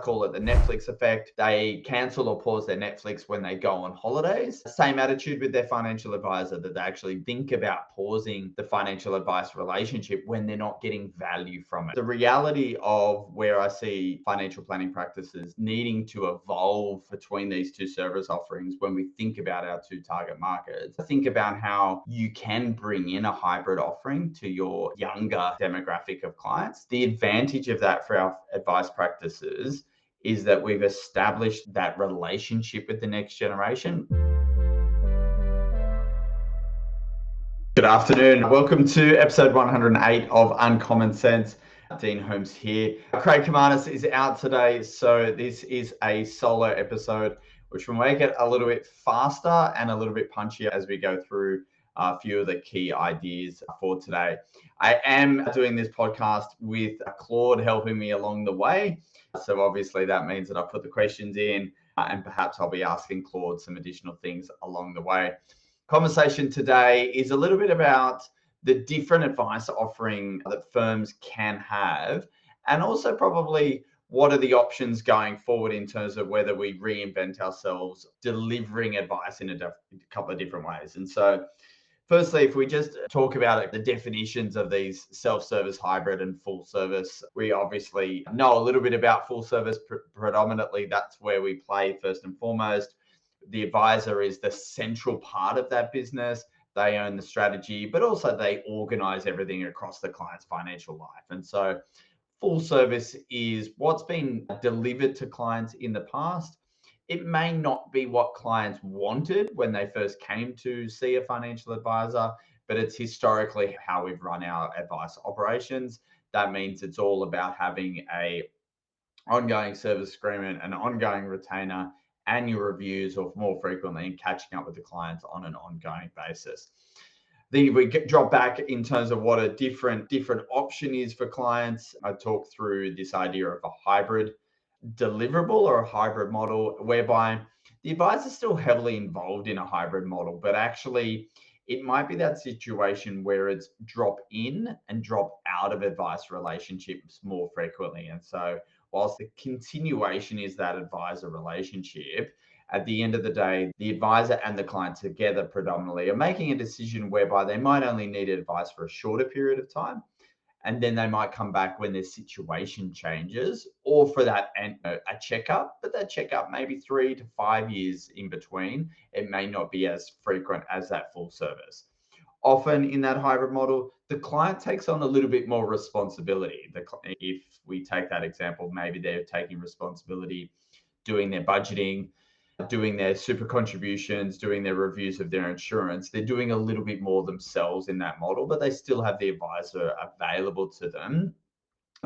call it the Netflix effect. They cancel or pause their Netflix when they go on holidays. Same attitude with their financial advisor, that they actually think about pausing the financial advice relationship when they're not getting value from it. The reality of where I see financial planning practices needing to evolve between these two service offerings when we think about our two target markets, think about how you can bring in a hybrid offering to your younger demographic of clients. The advantage of that for our advice practices is that we've established that relationship with the next generation. Good afternoon. Welcome to episode 108 of Uncommon Sense. Dean Holmes here. Craig Qantas is out today, so this is a solo episode, which will make it a little bit faster and a little bit punchier as we go through a few of the key ideas for today. I am doing this podcast with Claude helping me along the way. So obviously that means that I put the questions in and perhaps I'll be asking Claude some additional things along the way. Conversation today is a little bit about the different advice offering that firms can have, and also probably what are the options going forward in terms of whether we reinvent ourselves delivering advice in a couple of different ways. And so firstly, if we just talk about the definitions of these self-service, hybrid and full service, we obviously know a little bit about full service. Predominantly, that's where we play first and foremost. The advisor is the central part of that business. They own the strategy, but also they organize everything across the client's financial life. And so full service is what's been delivered to clients in the past. It may not be what clients wanted when they first came to see a financial advisor, but it's historically how we've run our advice operations. That means it's all about having an ongoing service agreement, an ongoing retainer, annual reviews, or more frequently, and catching up with the clients on an ongoing basis. Then we drop back in terms of what a different option is for clients. I talk through this idea of a hybrid deliverable or a hybrid model, whereby the advisor is still heavily involved in a hybrid model, but actually it might be that situation where it's drop in and drop out of advice relationships more frequently. And so whilst the continuation is that advisor relationship, at the end of the day, the advisor and the client together predominantly are making a decision whereby they might only need advice for a shorter period of time. And then they might come back when their situation changes, or for that a checkup, but that checkup maybe 3 to 5 years in between. It may not be as frequent as that full service. Often in that hybrid model, the client takes on a little bit more responsibility. If we take that example, maybe they're taking responsibility, doing their budgeting, doing their super contributions, doing their reviews of their insurance. They're doing a little bit more themselves in that model, but they still have the advisor available to them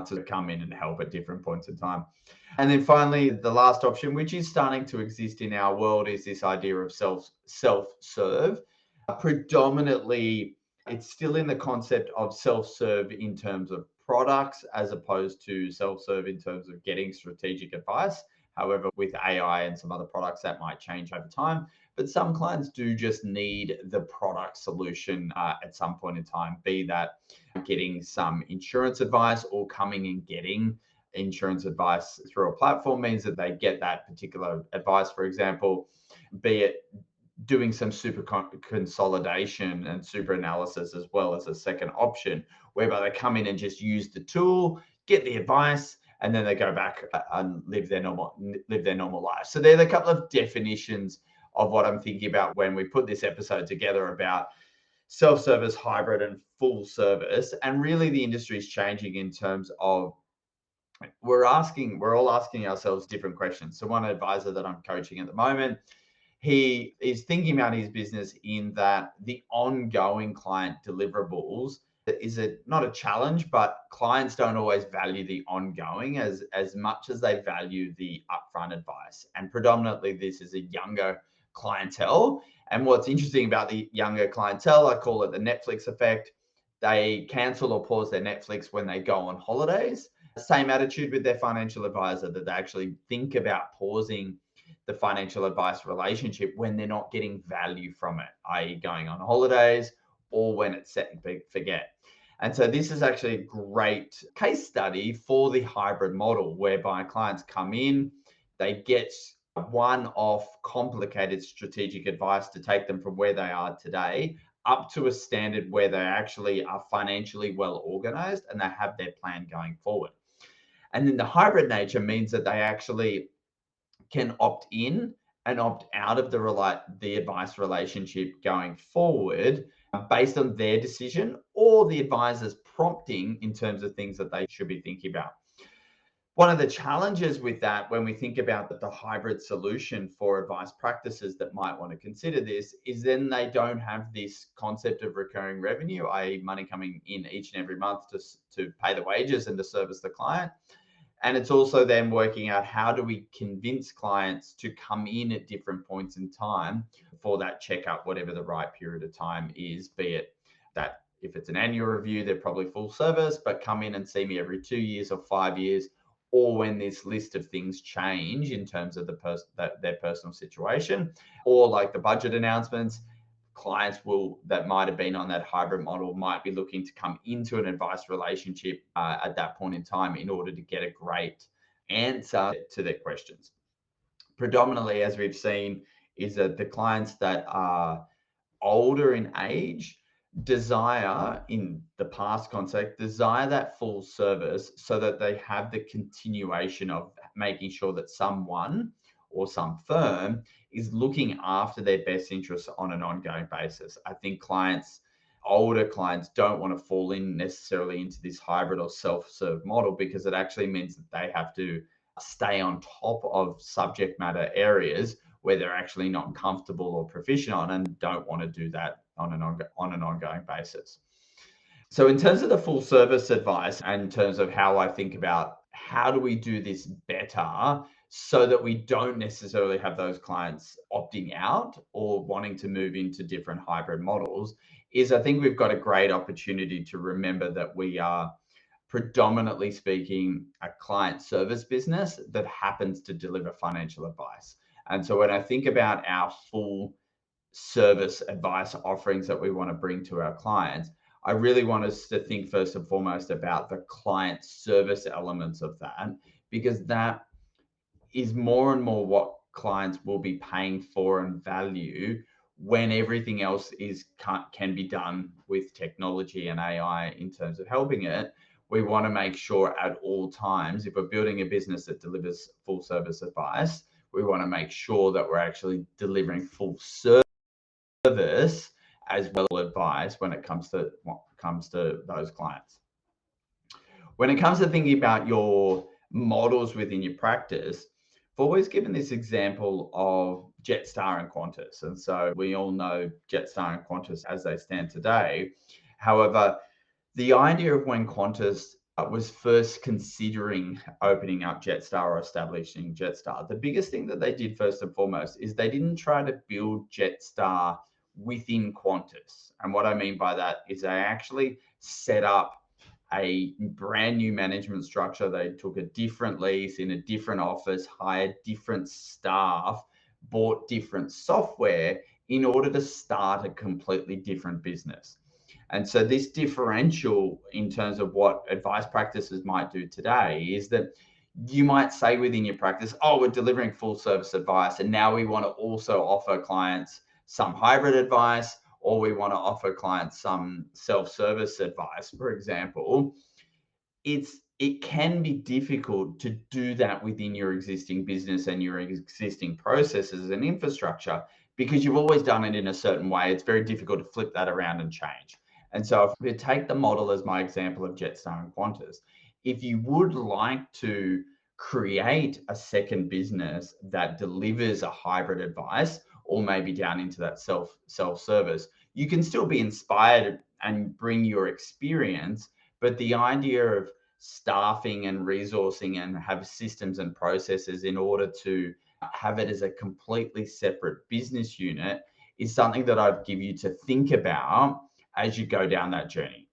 to come in and help at different points in time. And then finally, the last option, which is starting to exist in our world, is this idea of self-serve. Predominantly, it's still in the concept of self-serve in terms of products, as opposed to self-serve in terms of getting strategic advice. However, with AI and some other products, that might change over time. But some clients do just need the product solution at some point in time, be that getting some insurance advice or coming and getting insurance advice through a platform means that they get that particular advice, for example, be it doing some super consolidation and super analysis as well as a second option, whereby they come in and just use the tool, get the advice, and then they go back and live their normal life. So there are a couple of definitions of what I'm thinking about when we put this episode together about self-service, hybrid, and full service. And really the industry is changing in terms of we're all asking ourselves different questions. So one advisor that I'm coaching at the moment, he is thinking about his business in that the ongoing client deliverables is not a challenge, but clients don't always value the ongoing as much as they value the upfront advice. And predominantly this is a younger clientele. And what's interesting about the younger clientele, I call it the Netflix effect. They cancel or pause their Netflix when they go on holidays. Same attitude with their financial advisor, that they actually think about pausing the financial advice relationship when they're not getting value from it, i.e. going on holidays or when it's set and forget. And so this is actually a great case study for the hybrid model, whereby clients come in, they get one-off complicated strategic advice to take them from where they are today up to a standard where they actually are financially well organized and they have their plan going forward. And then the hybrid nature means that they actually can opt in and opt out of the advice relationship going forward based on their decision or the advisor's prompting in terms of things that they should be thinking about. One of the challenges with that, when we think about the hybrid solution for advice practices that might want to consider this, is then they don't have this concept of recurring revenue, i.e. money coming in each and every month to pay the wages and to service the client. And it's also then working out how do we convince clients to come in at different points in time for that checkup, whatever the right period of time is, be it that if it's an annual review, they're probably full service, but come in and see me every 2 years or 5 years, or when this list of things change in terms of their personal situation, or like the budget announcements, clients that might have been on that hybrid model might be looking to come into an advice relationship at that point in time in order to get a great answer to their questions. Predominantly, as we've seen, is that the clients that are older in age desire, in the past context, desire that full service so that they have the continuation of making sure that someone or some firm is looking after their best interests on an ongoing basis. I think older clients don't want to fall in necessarily into this hybrid or self-serve model because it actually means that they have to stay on top of subject matter areas where they're actually not comfortable or proficient on and don't want to do that on an ongoing basis. So in terms of the full service advice and in terms of how I think about how do we do this better so that we don't necessarily have those clients opting out or wanting to move into different hybrid models, is I think we've got a great opportunity to remember that we are predominantly speaking a client service business that happens to deliver financial advice. And so when I think about our full service advice offerings that we want to bring to our clients, I really want us to think first and foremost about the client service elements of that, because that is more and more what clients will be paying for and value when everything else can be done with technology and AI in terms of helping it. We want to make sure at all times, if we're building a business that delivers full service advice, we want to make sure that we're actually delivering full service as well as advice when it comes to those clients. When it comes to thinking about your models within your practice, I've always given this example of Jetstar and Qantas. And so we all know Jetstar and Qantas as they stand today. However, the idea of when Qantas was first considering opening up Jetstar or establishing Jetstar, the biggest thing that they did first and foremost is they didn't try to build Jetstar within Qantas. And what I mean by that is they actually set up a brand new management structure. They took a different lease in a different office, hired different staff, bought different software in order to start a completely different business. And so this differential in terms of what advice practices might do today is that you might say within your practice, oh, we're delivering full service advice, and now we want to also offer clients some hybrid advice, or we want to offer clients some self-service advice, for example. It can be difficult to do that within your existing business and your existing processes and infrastructure because you've always done it in a certain way. It's very difficult to flip that around and change. And so if we take the model as my example of Jetstar and Qantas, if you would like to create a second business that delivers a hybrid advice, or maybe down into that self-service, you can still be inspired and bring your experience, but the idea of staffing and resourcing and have systems and processes in order to have it as a completely separate business unit is something that I'd give you to think about as you go down that journey.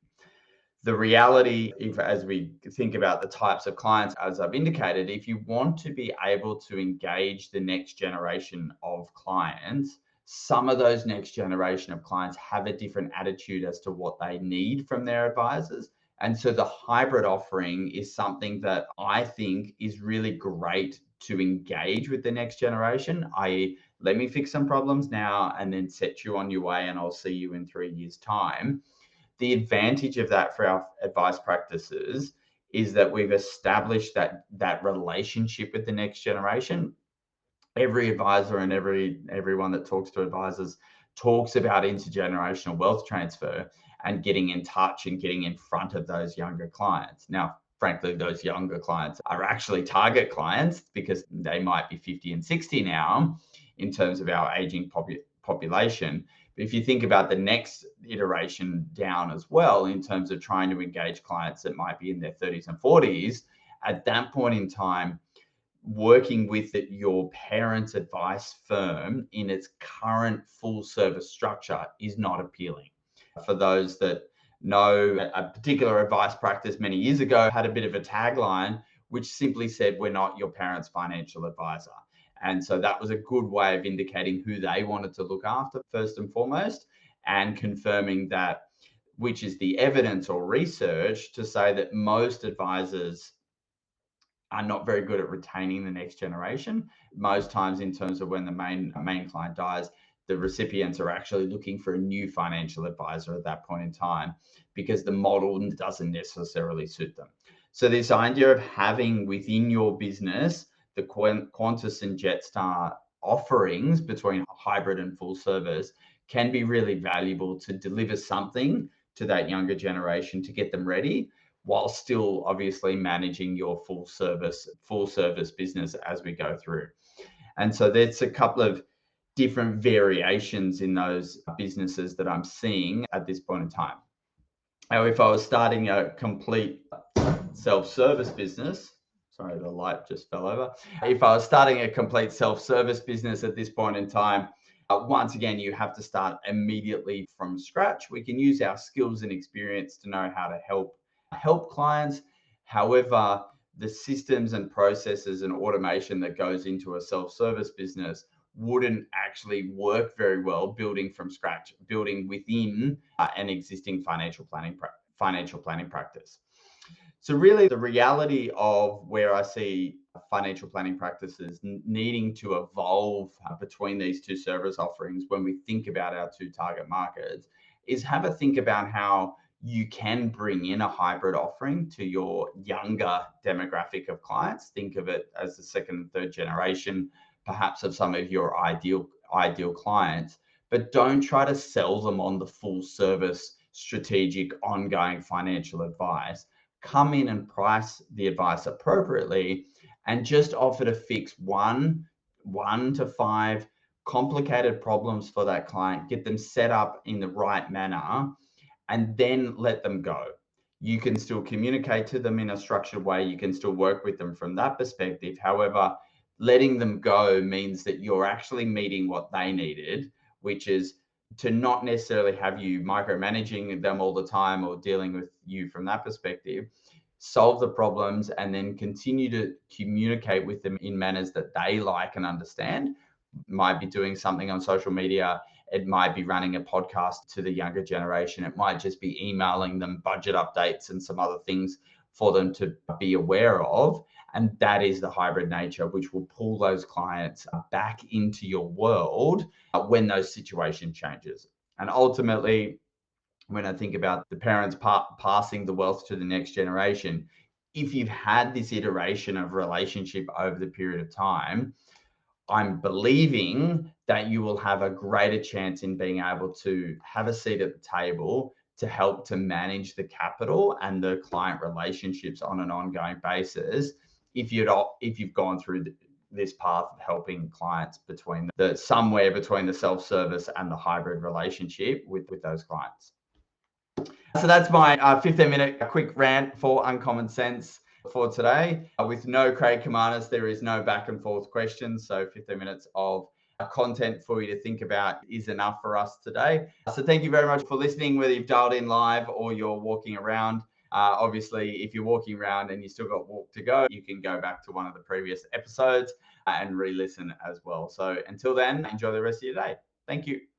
The reality, as we think about the types of clients, as I've indicated, if you want to be able to engage the next generation of clients some of those next generation of clients have a different attitude as to what they need from their advisors. And so the hybrid offering is something that I think is really great to engage with the next generation, i.e., let me fix some problems now and then set you on your way, and I'll see you in 3 years' time. The advantage of that for our advice practices is that we've established that relationship with the next generation. Every advisor and everyone that talks to advisors talks about intergenerational wealth transfer and getting in touch and getting in front of those younger clients. Now, frankly, those younger clients are actually target clients because they might be 50 and 60 now in terms of our aging population. But if you think about the next iteration down as well, in terms of trying to engage clients that might be in their 30s and 40s, at that point in time, working with your parents' advice firm in its current full service structure is not appealing. For those that know, a particular advice practice many years ago had a bit of a tagline which simply said, "We're not your parents' financial advisor." And so that was a good way of indicating who they wanted to look after first and foremost, and confirming that, which is the evidence or research to say that most advisors are not very good at retaining the next generation. Most times, in terms of when the main client dies, the recipients are actually looking for a new financial advisor at that point in time because the model doesn't necessarily suit them. So this idea of having within your business the Qantas and Jetstar offerings between hybrid and full service can be really valuable to deliver something to that younger generation to get them ready, while still obviously managing your full service business as we go through. And so there's a couple of different variations in those businesses that I'm seeing at this point in time. Now, if I was starting a complete self-service business, sorry, the light just fell over. If I was starting a complete self-service business at this point in time, once again, you have to start immediately from scratch. We can use our skills and experience to know how to help clients. However, the systems and processes and automation that goes into a self-service business wouldn't actually work very well building from scratch, building within an existing financial planning practice. So really, the reality of where I see financial planning practices needing to evolve between these two service offerings when we think about our two target markets is have a think about how you can bring in a hybrid offering to your younger demographic of clients. Think of it as the second and third generation, perhaps, of some of your ideal clients, but don't try to sell them on the full service, strategic, ongoing financial advice. Come in and price the advice appropriately and just offer to fix one to five complicated problems for that client, get them set up in the right manner, and then let them go. You can still communicate to them in a structured way. You can still work with them from that perspective. However, letting them go means that you're actually meeting what they needed, which is to not necessarily have you micromanaging them all the time or dealing with you from that perspective. Solve the problems and then continue to communicate with them in manners that they like and understand. Might be doing something on social media. It might be running a podcast to the younger generation. It might just be emailing them budget updates and some other things for them to be aware of. And that is the hybrid nature, which will pull those clients back into your world when those situation changes. And ultimately, when I think about the parents passing the wealth to the next generation, if you've had this iteration of relationship over the period of time, I'm believing that you will have a greater chance in being able to have a seat at the table to help to manage the capital and the client relationships on an ongoing basis if you've gone through this path of helping clients somewhere between the self-service and the hybrid relationship with those clients. So that's my 15-minute quick rant for Uncommon Sense for today. With no Craig Kamanis, there is no back and forth questions. So 15 minutes of content for you to think about is enough for us today. So thank you very much for listening, whether you've dialed in live or you're walking around. Obviously, if you're walking around and you still got walk to go, you can go back to one of the previous episodes and re-listen as well. So until then, enjoy the rest of your day. Thank you.